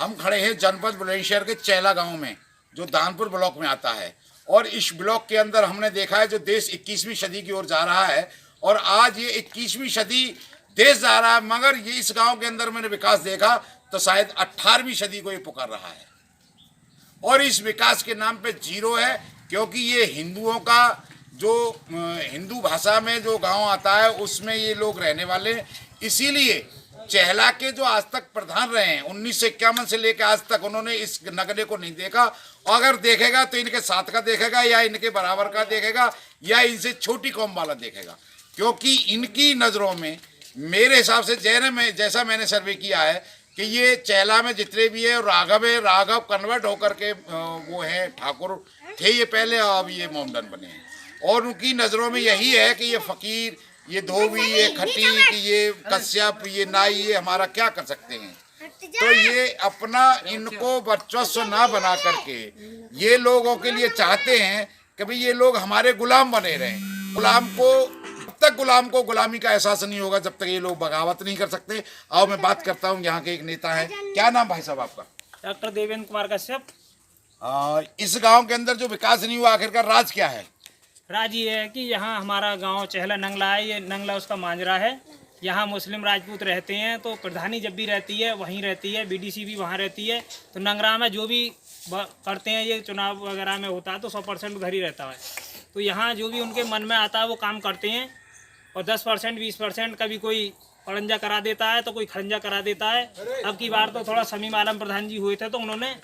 हम खड़े हैं जनपद बुलंदशहर के चैला गांव में, जो दानपुर ब्लॉक में आता है। और इस ब्लॉक के अंदर हमने देखा है जो देश 21वीं सदी की ओर जा रहा है, और आज ये 21वीं सदी देश जा रहा है, मगर ये इस गांव के अंदर मैंने विकास देखा तो शायद 18वीं सदी को ये पुकार रहा है। और इस विकास के नाम पे जीरो है, क्योंकि ये हिंदुओं का जो हिंदू भाषा में जो गांव आता है उसमें ये लोग रहने वाले, इसीलिए चहला के जो आज तक प्रधान रहे हैं 1951 से लेकर आज तक, उन्होंने इस नगरे को नहीं देखा। और अगर देखेगा तो इनके साथ का देखेगा, या इनके बराबर का देखेगा, या इनसे छोटी कौम वाला देखेगा। क्योंकि इनकी नज़रों में मेरे हिसाब से जैसा मैंने सर्वे किया है कि ये चहला में जितने भी है राघव है, राघव कन्वर्ट होकर के वो है ठाकुर थे ये पहले, अब ये मोमडन बने हैं। और उनकी नज़रों में यही है कि ये फ़कीर, ये धोबी, ये खटीक, ये कश्यप, ये नाई, ये हमारा क्या कर सकते हैं। तो ये अपना इनको वर्चस्व ना बना करके ये लोगों के लिए चाहते हैं कि भाई ये लोग हमारे गुलाम बने रहें। गुलाम को जब तक गुलाम को गुलामी का एहसास नहीं होगा, जब तक ये लोग बगावत नहीं कर सकते। आओ मैं बात करता हूँ, यहाँ के एक नेता है। क्या नाम भाई साहब आपका? डॉक्टर देवेंद्र कुमार कश्यप। इस गांव के अंदर जो विकास नहीं हुआ, आखिरकार राज क्या है? राज ये है कि यहाँ हमारा गांव चहला नंगला है, ये नंगला उसका मांजरा है। यहाँ मुस्लिम राजपूत रहते हैं, तो प्रधानी जब भी रहती है वहीं रहती है, बीडीसी भी वहाँ रहती है। तो नंगरा में जो भी करते हैं, ये चुनाव वगैरह में होता है तो 100% उधर ही रहता है। तो यहाँ जो भी उनके मन में आता है वो काम करते हैं। और 10% 20% कभी कोई पड़ंजा करा देता है तो कोई खरंजा करा देता है। अब की बार तो थोड़ा शमीम आलम प्रधान जी हुए थे तो उन्होंने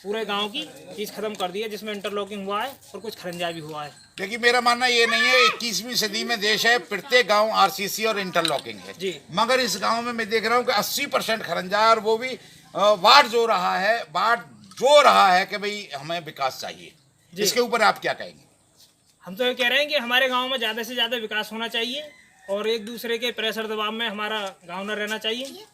पूरे गांव की चीज़ खत्म कर दी है, जिसमें इंटरलॉकिंग हुआ है और कुछ खरंजा भी हुआ है। देखिए मेरा मानना ये नहीं है, 21वीं सदी में देश है, प्रत्येक गांव आरसीसी और इंटरलॉकिंग है जी। मगर इस गांव में मैं देख रहा हूँ कि 80% खरंजा, और वो भी वार्ड जो रहा है कि भाई हमें विकास चाहिए। इसके ऊपर आप क्या कहेंगे? हम तो ये कह रहे हैं कि हमारे गाँव में ज़्यादा से ज़्यादा विकास होना चाहिए और एक दूसरे के प्रेशर दबाव में हमारा गाँव न रहना चाहिए।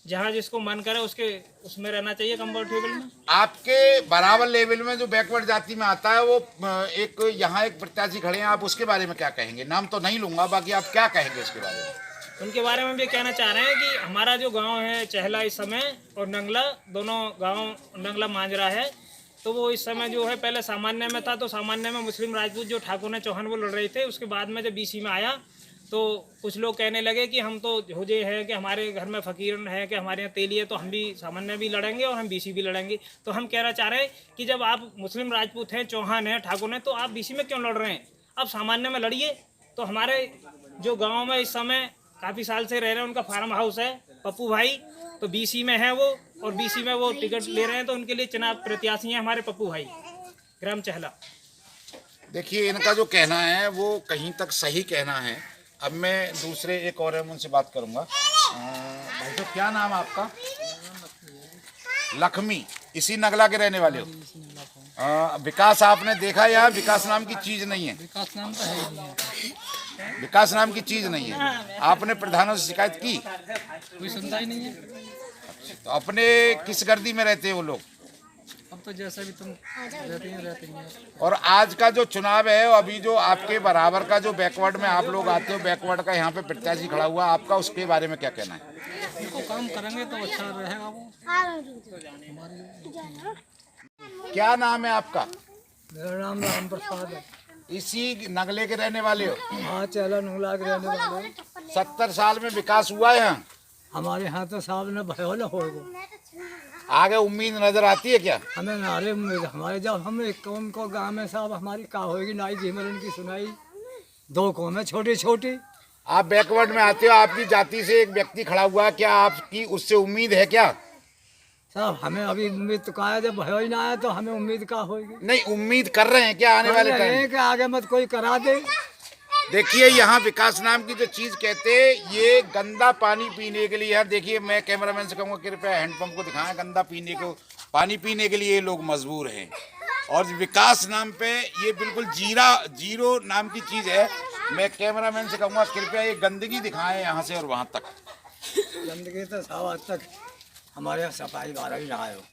जहाँ जिसको मन करे उसमें रहना चाहिए, कंफर्टेबल में। आपके बराबर लेवल में जो बैकवर्ड जाति में आता है वो एक यहाँ एक प्रत्याशी खड़े हैं, आप उसके बारे में क्या कहेंगे? नाम तो नहीं लूंगा, बाकी आप क्या कहेंगे उसके बारे में? उनके बारे में भी कहना चाह रहे हैं कि हमारा जो गांव है चहला इस समय और नंगला, दोनों गांव नंगला मांजरा है, तो वो इस समय जो है पहले सामान्य में था। तो सामान्य में मुस्लिम राजपूत जो ठाकुर ने चौहान वो लड़ रहे थे। उसके बाद में जब बीसी में आया तो कुछ लोग कहने लगे कि हम तो होजे हैं कि हमारे घर में फ़कीर है कि हमारे यहाँ तेली है, तो हम भी सामान्य भी लड़ेंगे और हम बीसी भी लड़ेंगे। तो हम कहना चाह रहे हैं कि जब आप मुस्लिम राजपूत हैं, चौहान हैं, ठाकुर हैं, तो आप बीसी में क्यों लड़ रहे हैं? आप सामान्य में लड़िए। तो हमारे जो गाँव में इस समय काफ़ी साल से रह रहे हैं, उनका फार्म हाउस है पप्पू भाई, तो बीसी में है वो, और बीसी में वो टिकट ले रहे हैं, तो उनके लिए चुनाव प्रत्याशी हैं हमारे पप्पू भाई, ग्राम चहला। देखिए इनका जो कहना है वो कहीं तक सही कहना है। अब मैं दूसरे एक और है उनसे बात करूंगा। भाई साहब क्या नाम आपका? लक्ष्मी। इसी नगला के रहने वाले हो? विकास आपने देखा? यार विकास नाम की चीज नहीं है। विकास नाम तो है नहीं, विकास नाम की चीज नहीं है। आपने प्रधानों से शिकायत की? कोई सुनता ही नहीं है। तो अपने किस गर्दी में रहते हैं वो लोग? अब तो जैसा भी तुम रहते हैं। और आज का जो चुनाव है, अभी जो आपके बराबर का जो बैकवर्ड में आप लोग आते हो, बैकवर्ड का यहाँ पे प्रत्याशी खड़ा हुआ, आपका उसके बारे में क्या कहना है? उनको काम करेंगे तो अच्छा रहेगा वो। क्या नाम है आपका? मेरा नाम राम प्रसाद है। इसी नगले के रहने वाले हो? हाँ, चहला नंगला के रहने वाले। 70 साल में विकास हुआ है यहाँ? हमारे यहाँ तो साहब ने भयो न हो। आगे उम्मीद नजर आती है क्या? हमें नारे उम्मीद, हमारे जब हम एक कौम को गाँव में साहब हमारी का होगी नाई जीवन की सुनाई। 2 कौम है छोटी छोटी। आप बैकवर्ड में आते हो, आपकी जाति से एक व्यक्ति खड़ा हुआ, क्या आपकी उससे उम्मीद है क्या? साहब हमें अभी उम्मीद तो कहा, जब भयो ही ना आया तो हमें उम्मीद का होगी? नहीं, उम्मीद कर रहे हैं क्या आने वाले टाइम कि आगे मत कोई करा दे। देखिए यहाँ विकास नाम की जो चीज कहते हैं, ये गंदा पानी पीने के लिए, यार देखिए मैं कैमरामैन से कहूँगा कृपया हैंडपंप को दिखाएं। गंदा पानी पीने के लिए ये लोग मजबूर हैं। और विकास नाम पे ये बिल्कुल जीरो नाम की चीज है। मैं कैमरामैन से कहूँगा कृपया ये गंदगी दिखाएं यहाँ से और वहाँ तक। गंदगी तो साहब आज तक हमारे यहाँ सफाई वाला ही रहा है।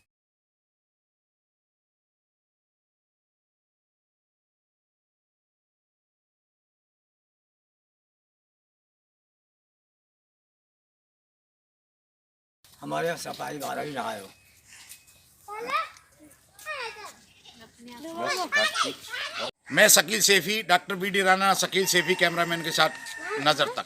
हमारे यहाँ सफाई वाला ही रहा है। मैं Shakeel Saifi, doctor B D Rana, Shakeel Saifi cameraman के साथ नजर तक।